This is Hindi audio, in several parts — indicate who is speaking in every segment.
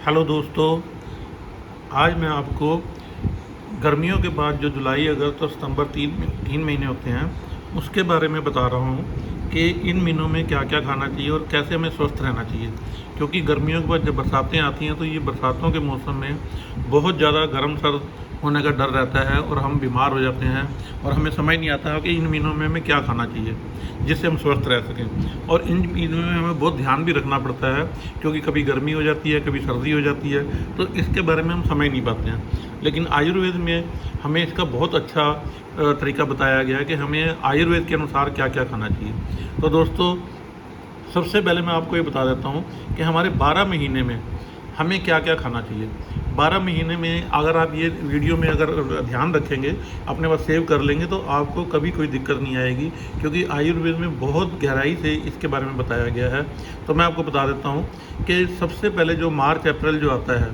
Speaker 1: हेलो दोस्तों, आज मैं आपको गर्मियों के बाद जो जुलाई, अगस्त और सितंबर तीन महीने होते हैं उसके बारे में बता रहा हूँ कि इन महीनों में क्या क्या खाना चाहिए और कैसे हमें स्वस्थ रहना चाहिए। क्योंकि गर्मियों के बाद जब बरसातें आती हैं तो ये बरसातों के मौसम में बहुत ज़्यादा गर्म सर्द होने का डर रहता है और हम बीमार हो जाते हैं और हमें समझ नहीं आता है कि इन महीनों में हमें क्या खाना चाहिए जिससे हम स्वस्थ रह सकें। और इन महीनों में हमें बहुत ध्यान भी रखना पड़ता है क्योंकि कभी गर्मी हो जाती है, कभी सर्दी हो जाती है, तो इसके बारे में हम समझ नहीं पाते हैं। लेकिन आयुर्वेद में हमें इसका बहुत अच्छा तरीका बताया गया है कि हमें आयुर्वेद के अनुसार क्या क्या खाना चाहिए। तो दोस्तों, सबसे पहले मैं आपको ये बता देता हूँ कि हमारे 12 महीने में हमें क्या क्या खाना चाहिए। 12 महीने में अगर आप ये वीडियो में अगर ध्यान रखेंगे, अपने पास सेव कर लेंगे, तो आपको कभी कोई दिक्कत नहीं आएगी क्योंकि आयुर्वेद में बहुत गहराई से इसके बारे में बताया गया है। तो मैं आपको बता देता हूँ कि सबसे पहले जो मार्च अप्रैल जो आता है,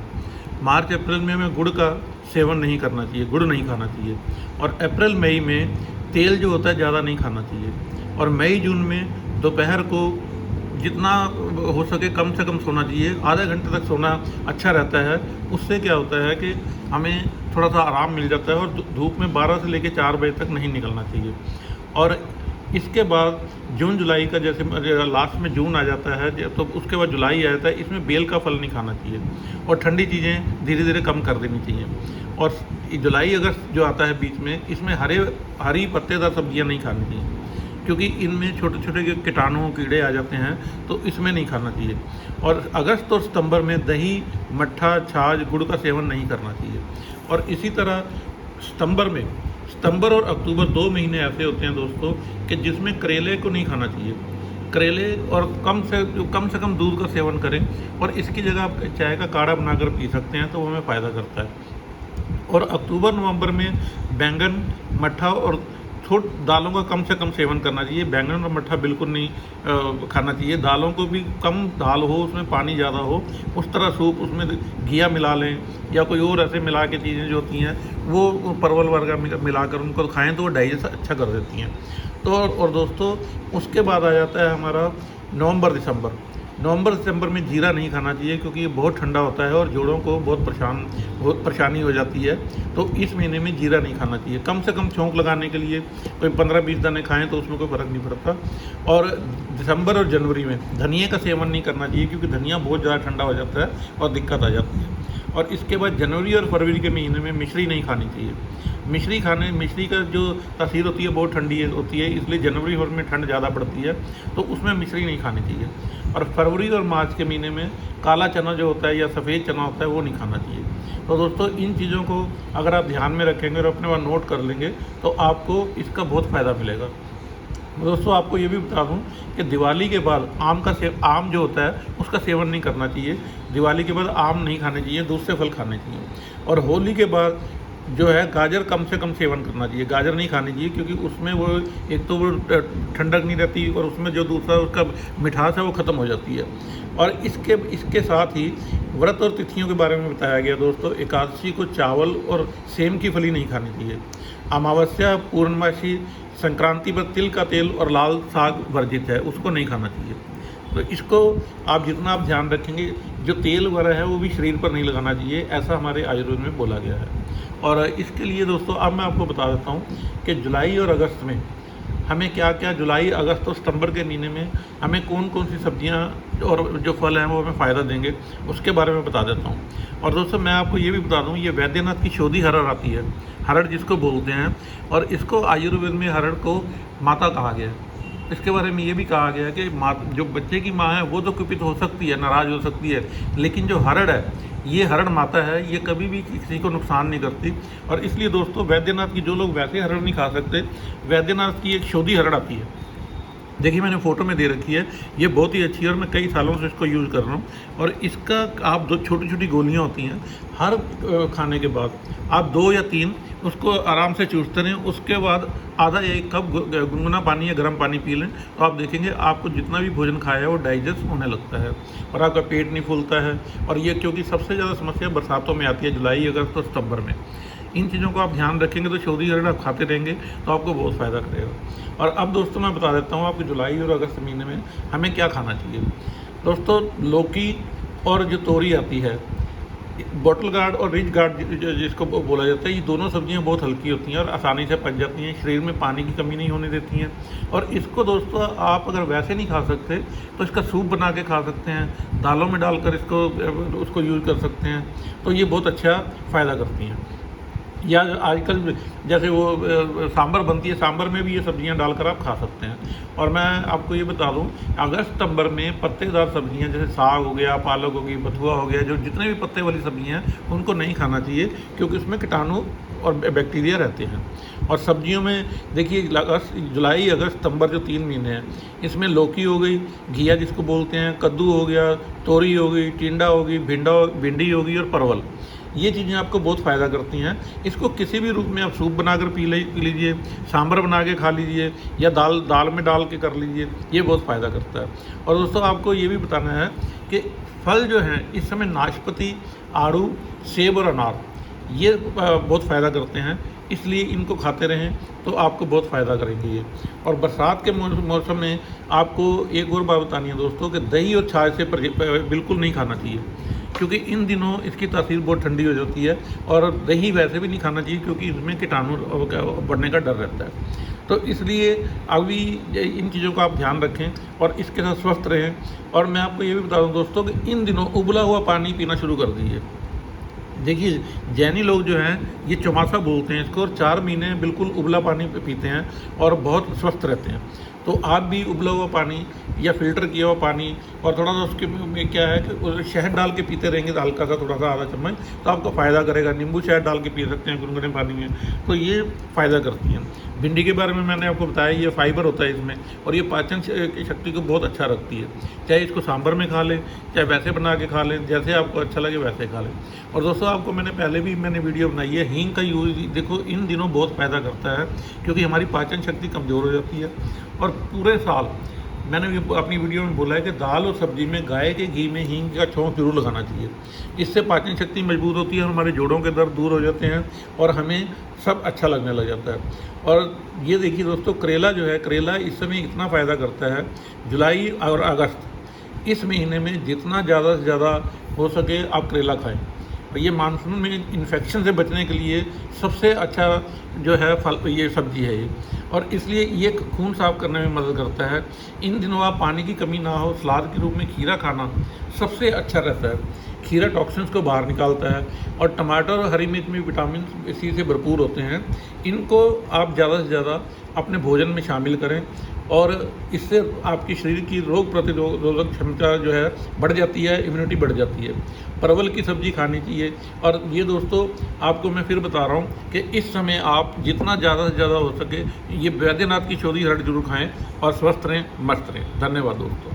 Speaker 1: मार्च अप्रैल में हमें गुड़ का सेवन नहीं करना चाहिए, गुड़ नहीं खाना चाहिए। और अप्रैल मई में तेल जो होता है ज़्यादा नहीं खाना चाहिए। और मई जून में दोपहर को जितना हो सके कम से कम सोना चाहिए, आधे घंटे तक सोना अच्छा रहता है। उससे क्या होता है कि हमें थोड़ा सा आराम मिल जाता है और धूप में 12 से लेकर 4 बजे तक नहीं निकलना चाहिए। और इसके बाद जून जुलाई का, जैसे लास्ट में जून आ जाता है तो उसके बाद जुलाई आ जाता है, इसमें बेल का फल नहीं खाना चाहिए और ठंडी चीज़ें धीरे धीरे कम कर देनी चाहिए। और जुलाई अगस्त जो आता है बीच में, इसमें हरी पत्तेदार सब्जियां नहीं खानी चाहिए क्योंकि इनमें छोटे छोटे कीटाणु कीड़े आ जाते हैं, तो इसमें नहीं खाना चाहिए। और अगस्त और सितंबर में दही, मट्ठा, छाछ, गुड़ का सेवन नहीं करना चाहिए। और इसी तरह सितंबर और अक्टूबर 2 महीने ऐसे होते हैं दोस्तों कि जिसमें करेले को नहीं खाना चाहिए। करेले और कम से कम दूध का सेवन करें और इसकी जगह आप चाय का काढ़ा बनाकर पी सकते हैं, तो वो हमें फ़ायदा करता है। और अक्टूबर नवंबर में बैंगन, मट्ठा और दालों का कम से कम सेवन करना चाहिए। बैंगन और मट्ठा बिल्कुल नहीं खाना चाहिए। दालों को भी कम दाल हो, उसमें पानी ज़्यादा हो, उस तरह सूप, उसमें घिया मिला लें या कोई और ऐसे मिला के चीज़ें जो होती हैं वो परवल वर्गा मिलाकर उनको खाएं तो वो डाइजेस्ट अच्छा कर देती हैं। तो और दोस्तों, उसके बाद आ जाता है हमारा नवंबर दिसंबर में जीरा नहीं खाना चाहिए क्योंकि ये बहुत ठंडा होता है और जोड़ों को बहुत परेशानी हो जाती है। तो इस महीने में जीरा नहीं खाना चाहिए। कम से कम छौंक लगाने के लिए कोई 15-20 दाने खाएं तो उसमें कोई फ़र्क नहीं पड़ता। और दिसंबर और जनवरी में धनिया का सेवन नहीं करना चाहिए क्योंकि धनिया बहुत ज़्यादा ठंडा हो जाता है और दिक्कत आ जाती है। और इसके बाद जनवरी और फरवरी के महीने में मिश्री नहीं खानी चाहिए। मिश्री का जो तासीर होती है बहुत ठंडी होती है, इसलिए जनवरी फरवरी में ठंड ज़्यादा पड़ती है, तो उसमें मिश्री नहीं खानी चाहिए। और फरवरी और मार्च के महीने में काला चना जो होता है या सफ़ेद चना होता है वो नहीं खाना चाहिए। तो दोस्तों, इन चीज़ों को अगर आप ध्यान में रखेंगे और अपने वहाँ नोट कर लेंगे तो आपको इसका बहुत फ़ायदा मिलेगा। दोस्तों, आपको ये भी बता दूं कि दिवाली के बाद आम जो होता है उसका सेवन नहीं करना चाहिए। दिवाली के बाद आम नहीं खाने चाहिए, दूसरे फल खाने चाहिए। और होली के बाद जो है गाजर कम से कम सेवन करना चाहिए। गाजर नहीं खानी चाहिए क्योंकि उसमें वो एक तो वो ठंडक नहीं रहती और उसमें जो दूसरा उसका मिठास है वो ख़त्म हो जाती है। और इसके साथ ही व्रत और तिथियों के बारे में बताया गया दोस्तों। एकादशी को चावल और सेम की फली नहीं खानी चाहिए। अमावस्या, पूर्णमासी, संक्रांति पर तिल का तेल और लाल साग वर्जित है, उसको नहीं खाना चाहिए। तो इसको जितना आप ध्यान रखेंगे, जो तेल वगैरह है वो भी शरीर पर नहीं लगाना चाहिए, ऐसा हमारे आयुर्वेद में बोला गया है। और इसके लिए दोस्तों अब मैं आपको बता देता हूँ कि जुलाई और अगस्त में हमें क्या क्या, जुलाई, अगस्त और सितंबर के महीने में हमें कौन कौन सी सब्जियाँ और जो फल हैं वो हमें फ़ायदा देंगे, उसके बारे में बता देता हूँ। और दोस्तों, मैं आपको ये भी बता दूँ, ये वैद्यनाथ की शोधी हरड़ आती है, हरड़ जिसको बोलते हैं, और इसको आयुर्वेद में हरड़ को माता कहा गया है। इसके बारे में ये भी कहा गया है कि जो बच्चे की माँ है वो तो कुपित हो सकती है, नाराज़ हो सकती है, लेकिन जो हरड़ है, ये हरड़ माता है, ये कभी भी किसी को नुकसान नहीं करती। और इसलिए दोस्तों, वैद्यनाथ की जो लोग वैसे हरड़ नहीं खा सकते, वैद्यनाथ की एक शोधी हरड़ आती है, देखिए मैंने फ़ोटो में दे रखी है, ये बहुत ही अच्छी है और मैं कई सालों से इसको यूज़ कर रहा हूँ। और इसका आप 2 छोटी छोटी गोलियाँ होती हैं, हर खाने के बाद आप 2 या 3 उसको आराम से चूसते रहें। उसके बाद आधा 1 कप गुनगुना पानी या गर्म पानी पी लें, तो आप देखेंगे आपको जितना भी भोजन खाया है वो डाइजेस्ट होने लगता है और आपका पेट नहीं फूलता है। और ये क्योंकि सबसे ज़्यादा समस्या बरसातों में आती है, जुलाई, अगस्त और सितंबर में। इन चीज़ों को आप ध्यान रखेंगे तो शोधी हरड़ आप खाते रहेंगे तो आपको बहुत फ़ायदा करेगा। और अब दोस्तों, मैं बता देता हूँ आपको जुलाई और अगस्त महीने में हमें क्या खाना चाहिए। दोस्तों, लौकी और जो तोरी आती है, बॉटल गार्ड और रिच गार्ड जिसको बोला जाता है, ये दोनों सब्जियां बहुत हल्की होती हैं और आसानी से पच जाती हैं, शरीर में पानी की कमी नहीं होने देती हैं। और इसको दोस्तों आप अगर वैसे नहीं खा सकते तो इसका सूप बना के खा सकते हैं, दालों में डालकर उसको यूज़ कर सकते हैं, तो ये बहुत अच्छा फ़ायदा करती हैं। या आजकल जैसे वो सांभर बनती है, सांभर में भी ये सब्जियां डालकर आप खा सकते हैं। और मैं आपको ये बता दूं, अगस्त सितंबर में पत्तेदार सब्जियां जैसे साग हो गया, पालक हो गई, बथुआ हो गया, जो जितने भी पत्ते वाली सब्जियां हैं उनको नहीं खाना चाहिए, क्योंकि उसमें कीटाणु और बैक्टीरिया रहते हैं। और सब्जियों में देखिए, जुलाई अगस्त सितंबर जो 3 महीने हैं, इसमें लौकी हो गई, घिया जिसको बोलते हैं, कद्दू हो गया, तोरी हो गई, टिंडा हो गई, भिंडी हो गई और परवल, ये चीज़ें आपको बहुत फ़ायदा करती हैं। इसको किसी भी रूप में आप सूप बनाकर पी लीजिए, सांभर बना के खा लीजिए, या दाल में डाल के कर लीजिए, ये बहुत फ़ायदा करता है। और दोस्तों आपको ये भी बताना है कि फल जो हैं इस समय नाशपाती, आड़ू, सेब और अनार, ये बहुत फ़ायदा करते हैं, इसलिए इनको खाते रहें तो आपको बहुत फ़ायदा करेंगे ये। और बरसात के मौसम में आपको एक और बात बतानी है दोस्तों, कि दही और छाछ से बिल्कुल नहीं खाना चाहिए, क्योंकि इन दिनों इसकी तासीर बहुत ठंडी हो जाती है। और दही वैसे भी नहीं खाना चाहिए, क्योंकि इसमें कीटाणु बढ़ने का डर रहता है। तो इसलिए अभी इन चीज़ों का आप ध्यान रखें और इसके साथ स्वस्थ रहें। और मैं आपको ये भी बता दूं दोस्तों कि इन दिनों उबला हुआ पानी पीना शुरू कर दीजिए। देखिए, जैनी लोग जो हैं ये चौमासा बोलते हैं इसको, और 4 महीने बिल्कुल उबला पानी पीते हैं और बहुत स्वस्थ रहते हैं। तो आप भी उबला हुआ पानी या फ़िल्टर किया हुआ पानी, और थोड़ा सा उसके में क्या है कि शहद डाल के पीते रहेंगे, हल्का सा थोड़ा सा आधा चम्मच, तो आपको फ़ायदा करेगा। नींबू शहद डाल के पी सकते हैं गुनगुने पानी में, तो ये फ़ायदा करती हैं। भिंडी के बारे में मैंने आपको बताया, ये फाइबर होता है इसमें, और ये पाचन की शक्ति को बहुत अच्छा रखती है। चाहे इसको सांभर में खा लें, चाहे वैसे बना के खा लें, जैसे आपको अच्छा लगे वैसे खा लें। और दोस्तों आपको पहले भी मैंने वीडियो बनाई है, हींग का यूज़ देखो इन दिनों बहुत फ़ायदा करता है, क्योंकि हमारी पाचन शक्ति कमज़ोर हो जाती है। और पूरे साल मैंने भी अपनी वीडियो में बोला है कि दाल और सब्जी में गाय के घी में हींग का छौंक जरूर लगाना चाहिए। इससे पाचन शक्ति मजबूत होती है, हमारे जोड़ों के दर्द दूर हो जाते हैं और हमें सब अच्छा लगने लग जाता है। और ये देखिए दोस्तों, करेला जो है, करेला इस समय इतना फ़ायदा करता है, जुलाई और अगस्त इस महीने में जितना ज़्यादा से ज़्यादा हो सके आप करेला खाएँ। ये मानसून में इन्फेक्शन से बचने के लिए सबसे अच्छा जो है फल, ये सब्जी है ये, और इसलिए ये खून साफ करने में मदद करता है। इन दिनों आप पानी की कमी ना हो, सलाद के रूप में खीरा खाना सबसे अच्छा रहता है। खीरा टॉक्सिन्स को बाहर निकालता है, और टमाटर और हरी मिर्च में विटामिन सी से भरपूर होते हैं। इनको आप ज़्यादा से ज़्यादा अपने भोजन में शामिल करें, और इससे आपकी शरीर की रोग प्रतिरोधक क्षमता जो है बढ़ जाती है, इम्यूनिटी बढ़ जाती है। परवल की सब्ज़ी खानी चाहिए। और ये दोस्तों आपको मैं फिर बता रहा हूँ कि इस समय आप जितना ज़्यादा से ज़्यादा हो सके ये वैद्यनाथ की चौधरी हट जरूर खाएँ, और स्वस्थ रहें, मस्त रहें। धन्यवाद दोस्तों।